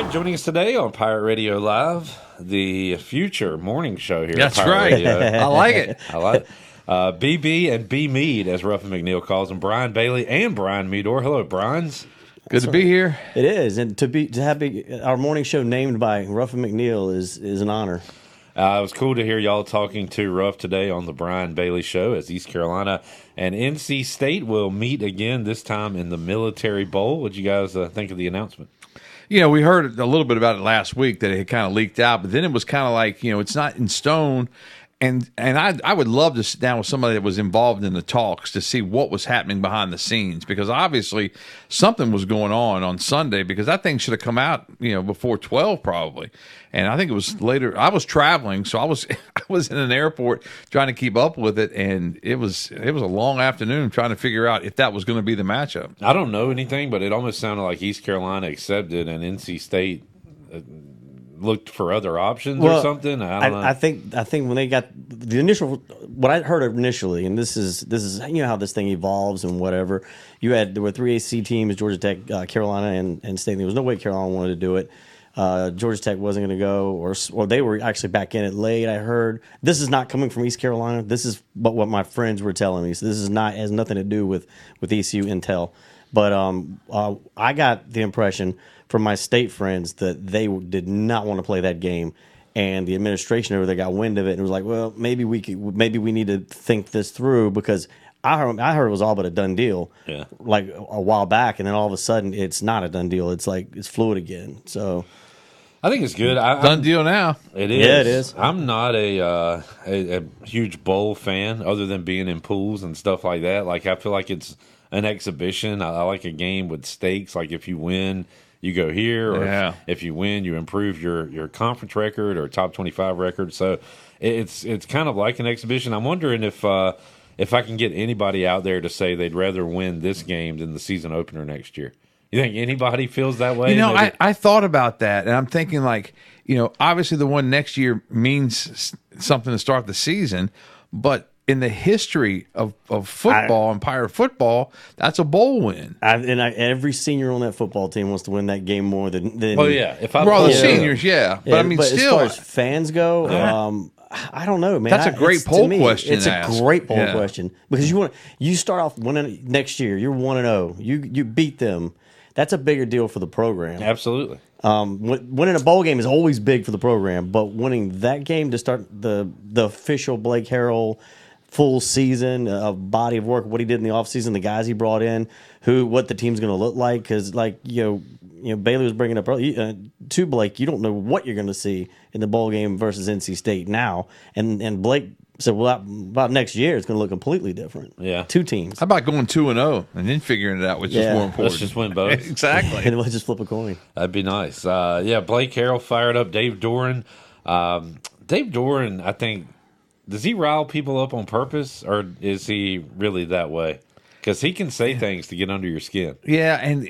right, joining us today on Pirate Radio Live, the future morning show here. That's at Pirate right. Radio. I like it. I like it. BB and B Mead, as Ruff and McNeil calls them, Brian Bailey and Brian Meador. Hello, Brian's. Good to be here. It is, and to have our morning show named by Ruff and McNeil is an honor. It was cool to hear y'all talking to Ruff today on the Brian Bailey Show, as East Carolina and NC State will meet again, this time in the Military Bowl. What did you guys think of the announcement? You know, we heard a little bit about it last week that it had kind of leaked out, but then it was kind of like, you know, it's not in stone. And I would love to sit down with somebody that was involved in the talks to see what was happening behind the scenes, because obviously something was going on Sunday, because that thing should have come out, you know, before 12 probably. And I think it was later. I was traveling, so I was in an airport trying to keep up with it, and it was a long afternoon trying to figure out if that was going to be the matchup. I don't know anything, but it almost sounded like East Carolina accepted and NC State looked for other options or something. I don't know. I think when they got the initial, what I heard initially, and this is you know how this thing evolves and whatever. There were 3 AC teams: Georgia Tech, Carolina, and State. There was no way Carolina wanted to do it. Georgia Tech wasn't going to go, or they were actually back in it late. I heard this is not coming from East Carolina. This is what my friends were telling me. So this is not has nothing to do with ECU intel. But I got the impression from my state friends that they did not want to play that game, and the administration over there got wind of it and was like, "Well, maybe we need to think this through," because I heard it was all but a done deal, like a while back, and then all of a sudden it's not a done deal. It's like it's fluid again. So I think it's good. Done deal now. It is. Yeah, it is. I'm not a huge bowl fan, other than being in pools and stuff like that. Like, I feel like it's an exhibition. I like a game with stakes. Like, if you win, you go here, or if you win, you improve your conference record or top 25 record. So it's kind of like an exhibition. I'm wondering if I can get anybody out there to say they'd rather win this game than the season opener next year. You think anybody feels that way? You know, I thought about that, and I'm thinking, like, you know, obviously the one next year means something to start the season, but in the history of football and Pirate football, that's a bowl win. Every senior on that football team wants to win that game more than Oh yeah, we're all the seniors, but I mean, but still, as far as fans go, I don't know, man. That's a great poll question. It's a great poll question, because you start off winning next year. You're 1-0. You beat them. That's a bigger deal for the program. Absolutely. Winning a bowl game is always big for the program, but winning that game to start the official Blake Harrell full season of body of work, what he did in the offseason, the guys he brought in, what the team's going to look like, because like you know Bailey was bringing up to Blake, you don't know what you're going to see in the bowl game versus NC State now, and Blake said, well, about next year it's going to look completely different. Yeah, 2 teams. How about going 2-0 and then figuring it out, which is more important? Let's just win both. Exactly. And we'll just flip a coin. That'd be nice. Blake Harrell fired up Dave Doran. Dave Doran, I think, does he rile people up on purpose, or is he really that way? Because he can say things to get under your skin. Yeah, and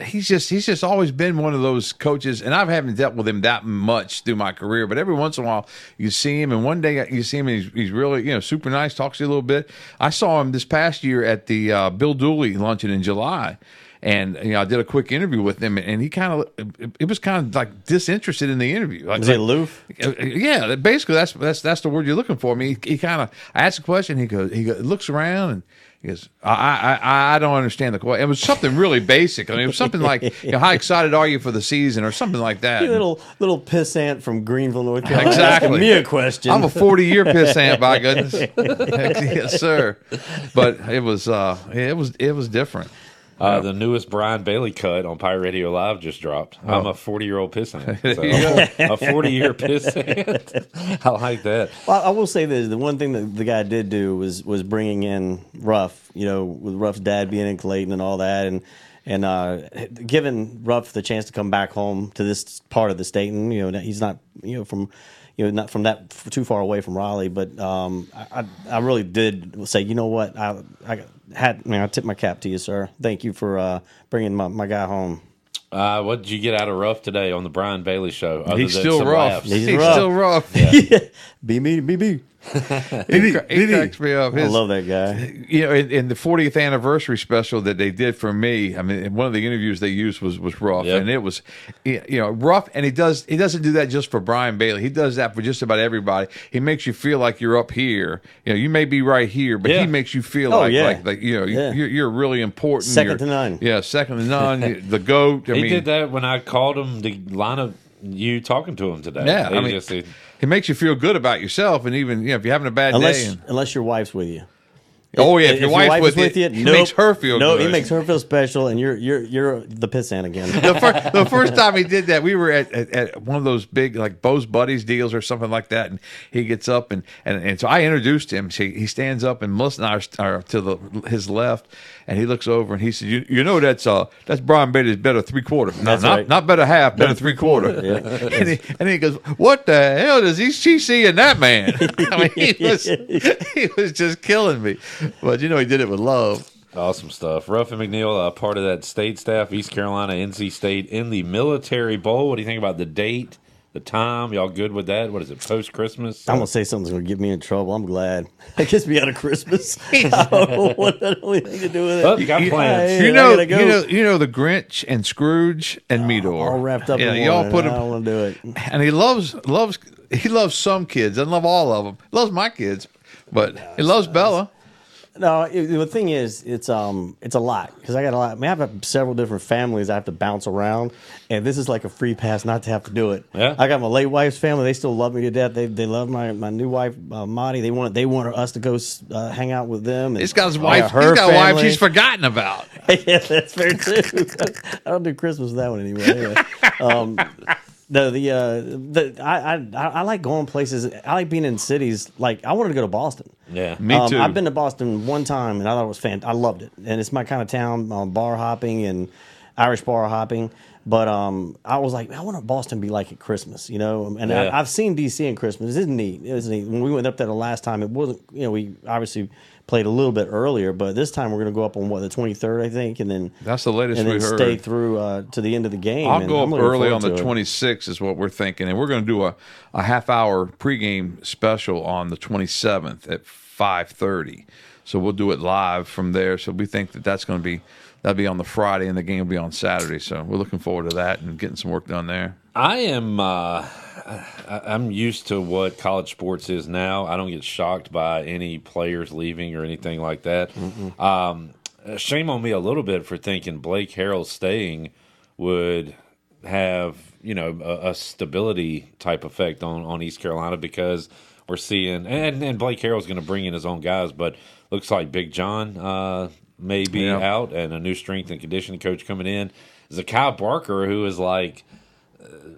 he's just always been one of those coaches, and I haven't dealt with him that much through my career, but every once in a while you see him, and one day you see him, and he's really, you know, super nice, talks to you a little bit. I saw him this past year at the Bill Dooley luncheon in July. And I did a quick interview with him, and he it was kind of like disinterested in the interview. Like, was it aloof? Yeah, basically that's the word you're looking for. I mean, he kind of, I asked a question, he looks around and he goes, I don't understand the question. It was something really basic. I mean, it was something like, how excited are you for the season, or something like that. You little pissant from Greenville, North Carolina. Exactly. Asking me a question. I'm a 40-year pissant, by goodness. Yes, sir. But it was different. The newest Brian Bailey cut on Pirate Radio Live just dropped. I'm a 40-year-old pissant. So a 40-year pissant. I like that. Well, I will say this: the one thing that the guy did do was bringing in Ruff. You know, with Ruff's dad being in Clayton and all that, and giving Ruff the chance to come back home to this part of the state. And he's not not from that too far away from Raleigh, but I really did say, you know what, I tip my cap to you, sir. Thank you for bringing my guy home. What did you get out of Ruff today on the Brian Bailey Show? He's still rough. He's still rough. Yeah. Be me, be me. He cracks me up. I love that guy. You know, in the 40th anniversary special that they did for me, I mean, one of the interviews they used was rough, Yep. and it was, you know, rough. And he doesn't do that just for Brian Bailey. He does that for just about everybody. He makes you feel like you're up here. You know, you may be right here, but Yeah. he makes you feel Oh, like yeah. you know, Yeah. you're really important. Second to none. Yeah, second to none. The GOAT. I He mean, did that when I called him to line up you talking to him today. Yeah, He I mean, just, it makes you feel good about yourself, and even if you're having a bad day. Unless your wife's with you. Oh yeah, if your wife's with you, nope. it makes her feel no, good. it makes her feel special, and you're the pissant again. The first time he did that, we were at one of those big like Bo's Buddies deals or something like that, and he gets up and so I introduced him. He stands up, and Melissa and I are to his left, and he looks over and he said, "You know that's Brian Bailey's better 3/4, not better half, better 3/4." Yeah. and he goes, "What the hell does she see in that man?" I mean, he was just killing me, but you know he did it with love. awesome stuff. Ruffin McNeil, part of that state staff, East Carolina, NC State in the Military Bowl. What do you think about the date, the time? Y'all good with that? What is it, post-Christmas? I'm gonna say something's gonna get me in trouble. I'm glad. It gets me out of Christmas. I don't want anything to do with it. Oh, you got plans. Hey, You I know, gotta go. you know the Grinch and Scrooge and Meador all wrapped up Yeah, in y'all one. put I him, don't want to do it. and he loves some kids. Doesn't love all of them. Loves my kids, but he loves Bella. No, the thing is, it's a lot because I got a lot. I mean, I have several different families I have to bounce around, and this is like a free pass not to have to do it. Yeah. I got my late wife's family; they still love me to death. They love my new wife, Marty. They want us to go hang out with them. And He's got his I wife. got her He's got a wife family. he's forgotten about. Yeah, that's fair too. I don't do Christmas with that one anymore. Anyway. No, I like going places. I like being in cities. Like I wanted to go to Boston. Yeah. Me too. I've been to Boston one time, and I thought it was fantastic. I loved it, and it's my kind of town. Bar hopping and Irish bar hopping. But I was like, I want Boston to be like at Christmas, you know. And Yeah. I've seen DC in Christmas. It's neat. It was neat. When we went up there the last time, it wasn't. You know, we obviously played a little bit earlier, but this time we're going to go up on the 23rd, I think, and then That's the latest and we then heard. stay through to the end of the game. I'll and go I'm up looking early on forward the to it. 26th is what we're thinking, and we're going to do a half-hour pregame special on the 27th at 5:30. So we'll do it live from there. So we think that's going to be that'll be on the Friday, and the game will be on Saturday. So we're looking forward to that and getting some work done there. I am. I'm used to what college sports is now. I don't get shocked by any players leaving or anything like that. Shame on me a little bit for thinking Blake Harrell staying would have a stability type effect on East Carolina, because we're seeing and Blake Harrell's going to bring in his own guys, but looks like Big John may be out, and a new strength and conditioning coach coming in. Zakai Barker, who is like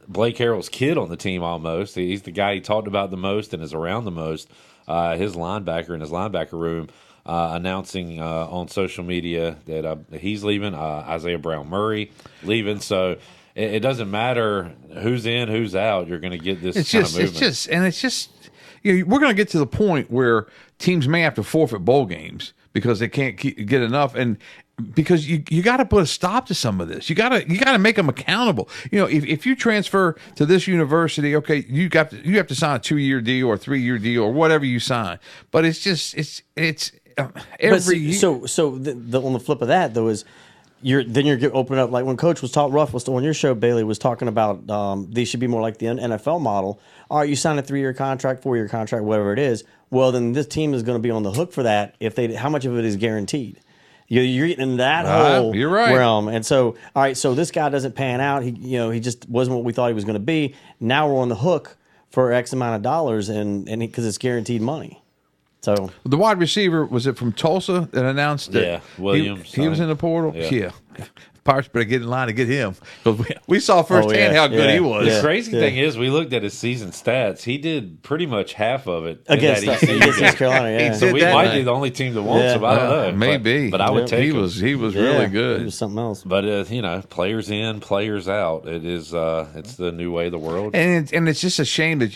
Blake Harrell's kid on the team almost. He's the guy he talked about the most and is around the most. His linebacker in his linebacker room announcing on social media that he's leaving. Isaiah Brown Murray leaving. So it doesn't matter who's in, who's out. You're going to get this kind of movement. It's just we're going to get to the point where teams may have to forfeit bowl games because they can't get enough, and because you got to put a stop to some of this. You got to make them accountable. You know, if you transfer to this university, okay, you have to sign a 2-year deal or a 3-year deal or whatever you sign. But it's every year. So on the flip of that though is you're opening up, like when Coach was talking, Ruff was on your show, Bailey was talking about these should be more like the NFL model. All right, you sign a 3-year contract, 4-year contract, whatever it is. Well, then this team is going to be on the hook for that how much of it is guaranteed. You're getting in that whole you're right. realm, and so all right. So this guy doesn't pan out. He just wasn't what we thought he was going to be. Now we're on the hook for X amount of dollars, and because it's guaranteed money. So the wide receiver, was it from Tulsa that announced that? Yeah, Williams. He was in the portal. Yeah. Pirates better get in line to get him, because we saw firsthand how good he was. The crazy thing is, we looked at his season stats. He did pretty much half of it against in that ECU East game. Carolina, yeah. So we that might night. be the only team that wants him. I don't know. Maybe, but I would take he him. was really He good. was something else. But players in, players out. It is. It's the new way of the world. And it's just a shame that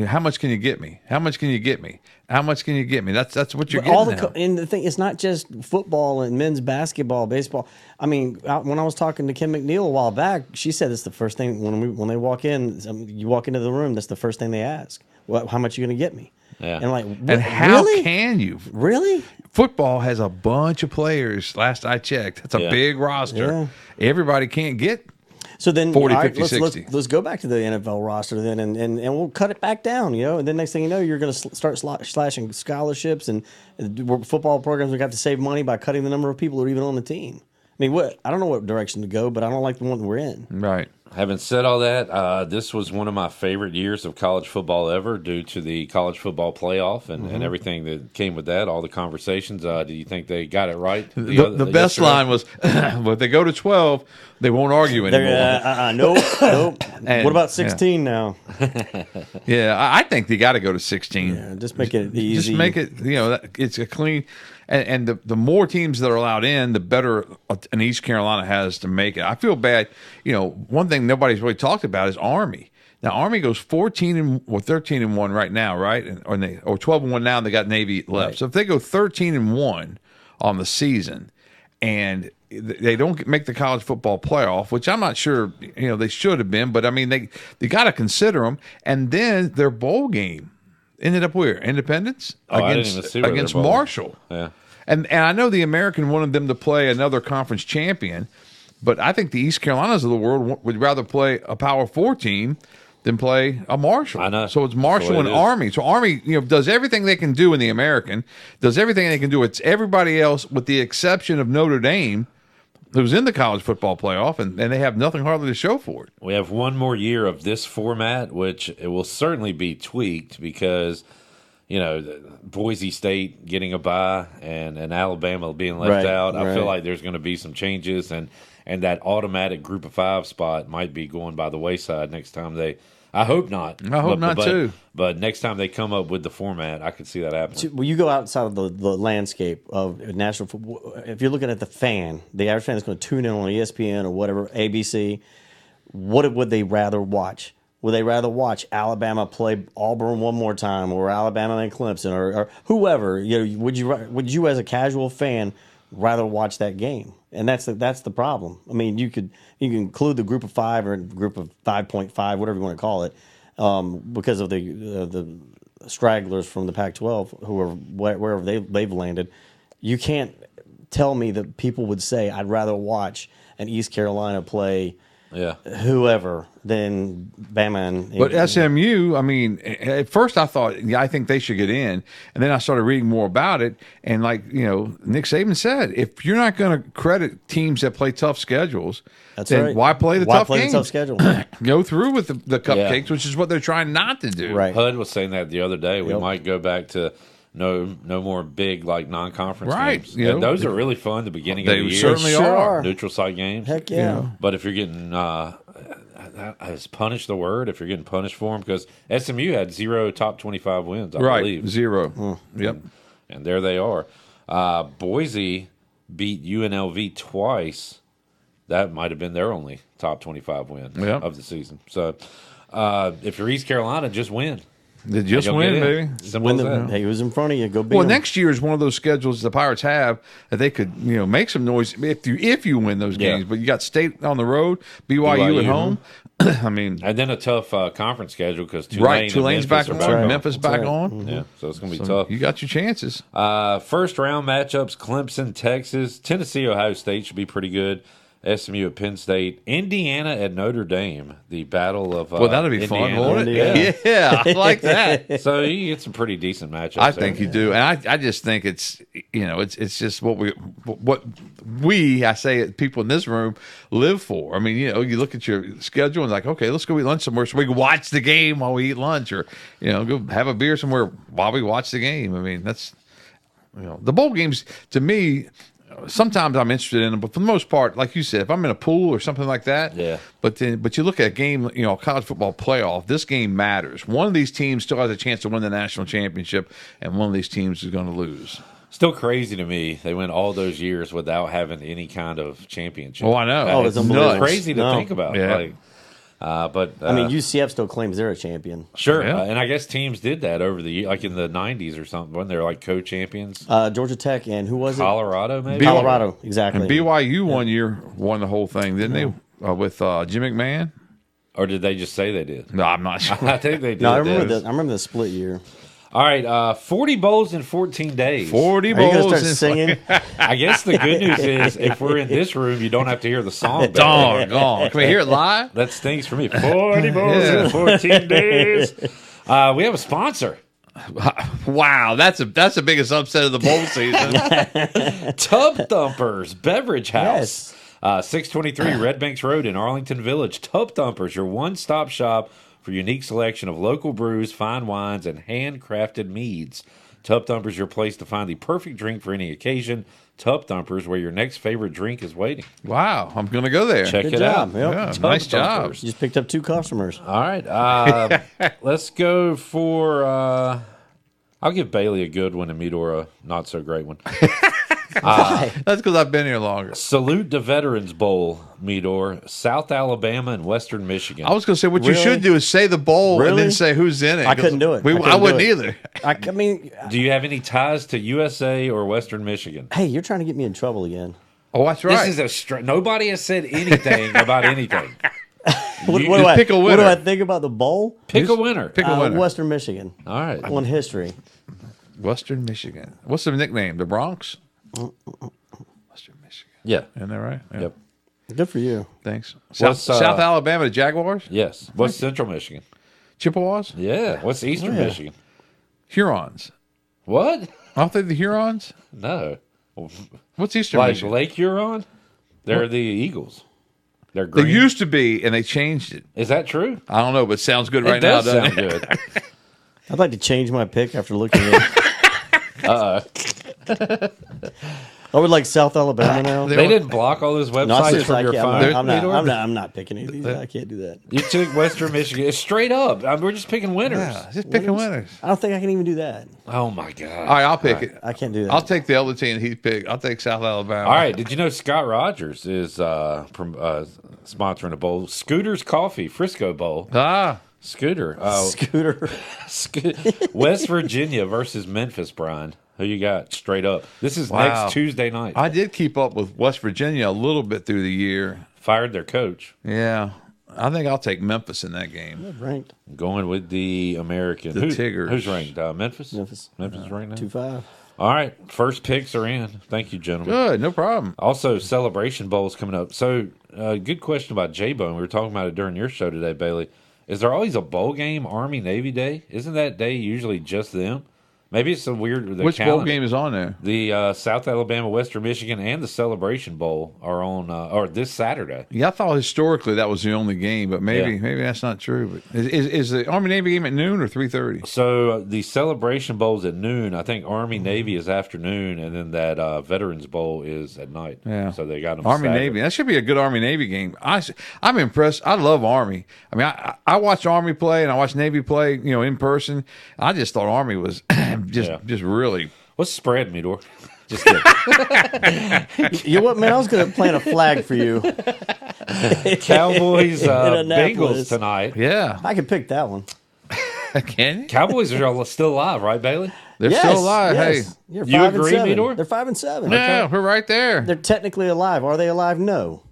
how much can you get me? How much can you get me? How much can you get me? That's what you're getting now. And the thing, it's not just football and men's basketball, baseball. I mean, when I was talking to Kim McNeil a while back, she said it's the first thing when they walk in. You walk into the room, that's the first thing they ask. How much are you going to get me? Yeah. And like, And how really? can you? Really? Football has a bunch of players. Last I checked, that's a Yeah. big roster. Yeah. Everybody can't get. So then, 40, all right, 50, let's, 60. let's go back to the NFL roster then, and we'll cut it back down, And then next thing you know, you're going to start slashing scholarships and football programs. We got to save money by cutting the number of people who are even on the team. I mean, I don't know what direction to go, but I don't like the one that we're in. Right. Having said all that, this was one of my favorite years of college football ever due to the college football playoff and everything that came with that, all the conversations. Do you think they got it right? The best line was, well, if they go to 12, they won't argue anymore. Nope. And- What about 16 now? Yeah, I think they got to go to 16. Yeah, just make it easy. Just make it, it's a clean. And the more teams that are allowed in, the better an East Carolina has to make it. I feel bad. One thing nobody's really talked about is Army. Now Army goes 13-1 right now, right? Or 12-1 now, and they got Navy left. Right. So if they go 13-1 on the season, and they don't make the college football playoff, which I'm not sure they should have been, but I mean they got to consider them. And then their bowl game ended up where? Independence I didn't even see where against they're bowling. Marshall. Yeah. And I know the American wanted them to play another conference champion, but I think the East Carolinas of the world would rather play a Power 4 team than play a Marshall. I know. So it's Marshall and That's the way it is. Army. So Army, does everything they can do in the American, does everything they can do. It's everybody else with the exception of Notre Dame, who's in the college football playoff, and they have nothing hardly to show for it. We have one more year of this format, which it will certainly be tweaked because, Boise State getting a bye and Alabama being left Right, out. I feel right. like there's going to be some changes, and that automatic Group of 5 spot might be going by the wayside next time they. I hope not. I hope not, too. But next time they come up with the format, I could see that happening. When you go outside of the landscape of national football, if you're looking at the average fan is going to tune in on ESPN or whatever, ABC, what would they rather watch? Would they rather watch Alabama play Auburn one more time, or Alabama and Clemson, or whoever? Would you as a casual fan rather watch that game? And that's the problem. I mean, you can include the Group of 5 or Group of 5.5, whatever you want to call it, because of the stragglers from the Pac-12 who are wherever they've landed. You can't tell me that people would say I'd rather watch an East Carolina play. Yeah. Whoever than Bama But SMU, I mean, at first I thought, I think they should get in. And then I started reading more about it. And like, Nick Saban said, if you're not going to credit teams that play tough schedules, That's then right. why play the Why tough play games? the tough schedule? Go through with the cupcakes, which is what they're trying not to do. Right. HUD was saying that the other day. We Yep. might go back to no more big non-conference Right, games. you know. And those are really fun. The beginning They of the year, certainly Sure are. are. neutral site games. Heck yeah. But if you're getting is punish the word? If you're getting punished for them, because SMU had 0 top 25 wins, I Right. believe. 0. Yep. And there they are. Boise beat UNLV twice. That might have been their only top 25 win Yep. of the season. So if you're East Carolina, just win. They just You'll win, get in. baby. Simple When as the, that. hey, who's in front of you? Go beat Well, 'em. next year is one of those schedules the Pirates have that they could, make some noise if you win those Yeah. games. But you got State on the road, BYU at home. I mean, And then a tough conference schedule because Tulane right? and Tulane's Memphis back are on, right. Memphis That's back right. on. Yeah, so it's going to be So tough. you got your chances. First round matchups: Clemson, Texas, Tennessee, Ohio State should be pretty good. SMU at Penn State, Indiana at Notre Dame. The battle of Well, that'll be fun, Indiana. won't it? Indiana. Yeah, I like that. So you get some pretty decent matchups. I there. think you do, and I just think it's it's just what I say it, people in this room live for. I mean, you look at your schedule and like, okay, let's go eat lunch somewhere so we can watch the game while we eat lunch, or go have a beer somewhere while we watch the game. I mean, that's the bowl games to me. Sometimes I'm interested in them, but for the most part, like you said, if I'm in a pool or something like that, Yeah. But you look at a game, college football playoff. This game matters. One of these teams still has a chance to win the national championship, and one of these teams is going to lose. Still crazy to me. They went all those years without having any kind of championship. Oh, I know. Oh, it's unbelievable. crazy to No. think about. Yeah. Like, but I mean, UCF still claims they're a champion. sure. Yeah. And I guess teams did that over the year, like in the '90s or something, when they're like co-champions. Georgia Tech and who was it? Colorado, maybe. Colorado, exactly. And BYU one year won the whole thing, didn't they? With Jim McMahon? Or did they just say they did? No, I'm not sure. I think they did. No, I remember Dennis. the split year. All right, 40 bowls in 14 days. 40 Are you gonna bowls. start and- singing? I guess the good news is if we're in this room, you don't have to hear the song. Bailey. Doggone. Can we hear it live? That stings for me. 40 bowls in 14 days. We have a sponsor. Wow, that's the biggest upset of the bowl season. Tub Thumpers Beverage House. Yes. 623 Red Banks Road in Arlington Village. Tub Thumpers, your one-stop shop for unique selection of local brews, fine wines, and handcrafted meads. Tub Thumpers, your place to find the perfect drink for any occasion. Tub Thumpers, where your next favorite drink is waiting. Wow, I'm going to go there. Check Good it job. out. Yep. Yeah, Tub nice job. Thumpers. You just picked up 2 customers. All right. Let's go for. I'll give Bailey a good one and Meador a not so great one. That's because I've been here longer. Salute the Veterans Bowl, Meador, South Alabama and Western Michigan. I was going to say what you Really? should do is say the bowl and Really? then say who's in it. I couldn't do it. I wouldn't either. I mean, Do you have any ties to USA or Western Michigan? hey, you're trying to get me in trouble again. Oh, that's right. This is nobody has said anything about anything. What, You- what do just I, pick a what do winner. I think about the bowl? Pick a winner. Pick a winner. Western Michigan. All right. On history. Western Michigan. What's the nickname? The Bronx? Western Michigan. Yeah. Isn't that right? Yeah. Yep. Good for you. Thanks. What's, South Alabama, the Jaguars? Yes. What's Central Michigan? Chippewas? Yeah. What's Eastern yeah. Michigan? Hurons. What? Aren't they the Hurons? No. What's Eastern Like Michigan? Lake Huron? They're the Eagles. They're They green. used to be, and they changed it. Is that true? I don't know, but it sounds good right it now, does doesn't sound it? good. I'd like to change my pick after looking at I would like South Alabama now. They didn't block all those No, websites seriously, from I your can't, phone. I'm not picking any of these. I can't do that. You took Western Michigan. It's straight up. We're just picking winners. Yeah, just picking winners. I don't think I can even do that. Oh, my God. All right, I'll pick it. I can't do that. I'll take the other team he's picked. I'll take South Alabama. All right. Did you know Scott Rogers is sponsoring a bowl? Scooter's Coffee, Frisco Bowl. Ah, Scooter. Scooter. West Virginia versus Memphis, Brian. Who you got straight up? This is Wow. next Tuesday night. I did keep up with West Virginia a little bit through the year. Fired their coach. Yeah, I think I'll take Memphis in that game. Ranked. Going with the American. The Tigers. Who's ranked? Memphis? Memphis. Memphis is ranked now? 2-5. All right. First picks are in. Thank you, gentlemen. Good, no problem. Also, Celebration Bowl's coming up. So, good question about J-Bone. We were talking about it during your show today, Bailey. Is there always a bowl game, Army-Navy Day? Isn't that day usually just them? Maybe it's a weird. Which bowl game is on there? The South Alabama, Western Michigan, and the Celebration Bowl are on, or this Saturday. Yeah, I thought historically that was the only game, but maybe that's not true. But is the Army Navy game at noon or 3:30? So the Celebration Bowl's at noon. I think Army Navy is afternoon, and then that Veterans Bowl is at night. Yeah. So they got them Army staggered. Navy. That should be a good Army Navy game. I'm impressed. I love Army. I mean, I watch Army play and I watch Navy play, in person. I just thought Army was just really. What's the spread, Meador? Just kidding. You know what, man? I was going to plant a flag for you. Cowboys, Bengals Annapolis. tonight. Yeah. I could pick that one. Can you? Cowboys are still alive, right, Bailey? They're Yes, still alive. yes. Hey. You're You 5 agree, and 7. Meador? They're 5 and 7. Yeah, we're right there. They're technically alive. Are they alive? No.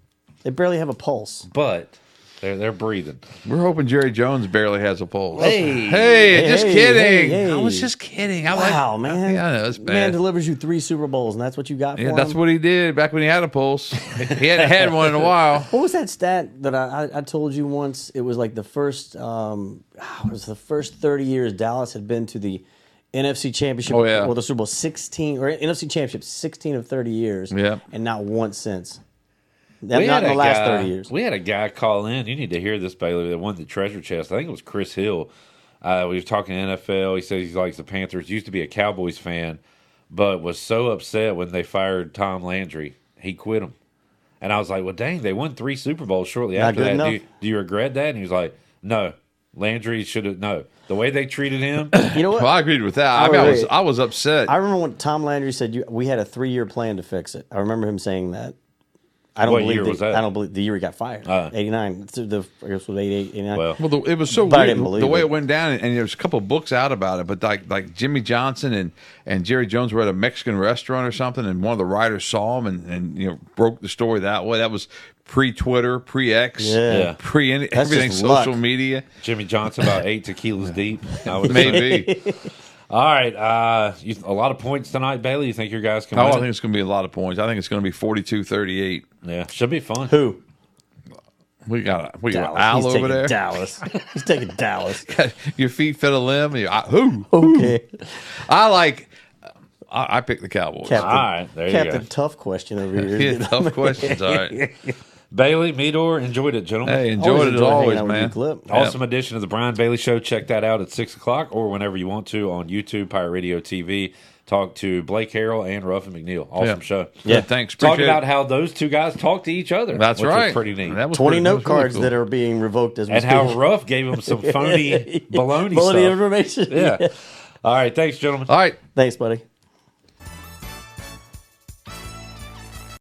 They barely have a pulse. But they're breathing. We're hoping Jerry Jones barely has a pulse. Hey. Just hey, kidding. hey. I was just kidding. Wow, man. Yeah, I know, it's bad. Man delivers you 3 Super Bowls, and that's what you got for Yeah, him? that's what he did back when he had a pulse. He hadn't had one in a while. What was that stat that I told you once? It was like the first, it was the first 30 years Dallas had been to the NFC Championship, Oh, yeah. or the Super Bowl 16, or NFC Championship 16 of 30 years, Yeah. and not once since. We Not had in the a last guy- 30 years. We had a guy call in. You need to hear this, Bailey, that won the treasure chest. I think it was Chris Hill. We were talking NFL. He says he likes the Panthers. Used to be a Cowboys fan, but was so upset when they fired Tom Landry, he quit them. And I was like, well, dang, they won 3 Super Bowls shortly Not after good that. enough? Do you regret that? And he was like, no. Landry should have, no. The way they treated him, You know what? Well, I agreed with that. I was upset. I remember when Tom Landry said we had a 3-year plan to fix it. I remember him saying that. I don't What believe year was that? I don't believe the year he got fired. 89. I guess it was 88, 89. well, Well, it was so But I weird didn't believe the way it. it went down, and there's a couple of books out about it. But like Jimmy Johnson and Jerry Jones were at a Mexican restaurant or something, and one of the writers saw him and broke the story that way. That was pre-Twitter, pre-X, Yeah. everything just social luck. media. Jimmy Johnson about 8 tequilas deep. I would say. Maybe All right. A lot of points tonight, Bailey. You think your guys can Oh, win I it? think it's going to be a lot of points. I think it's going to be 42-38. Yeah, should be fun. Who? We got Dallas. Al He's over taking there. Dallas. He's taking Dallas. Your feet fit a limb. Who? Okay. I picked the Cowboys. Captain, All right, there you Captain go. Tough question over here. Yeah, tough questions. All right. Bailey, Meador, enjoyed it, gentlemen. Hey, enjoyed it as hanging always, out with man. you, Clip. Awesome edition of the Brian Bailey Show. Check that out at 6 o'clock or whenever you want to on YouTube, Pirate Radio TV. Talk to Blake Harrell and Ruffin McNeil. Awesome show. Yeah, thanks. Talk Appreciate about it. how those two guys talk to each other. That's which right. Was pretty neat. That was 20 that note was really cards cool. that are being revoked as we And speak. how Ruff gave him some phony baloney Quality stuff. information. Yeah. All right. Thanks, gentlemen. All right. Thanks, buddy.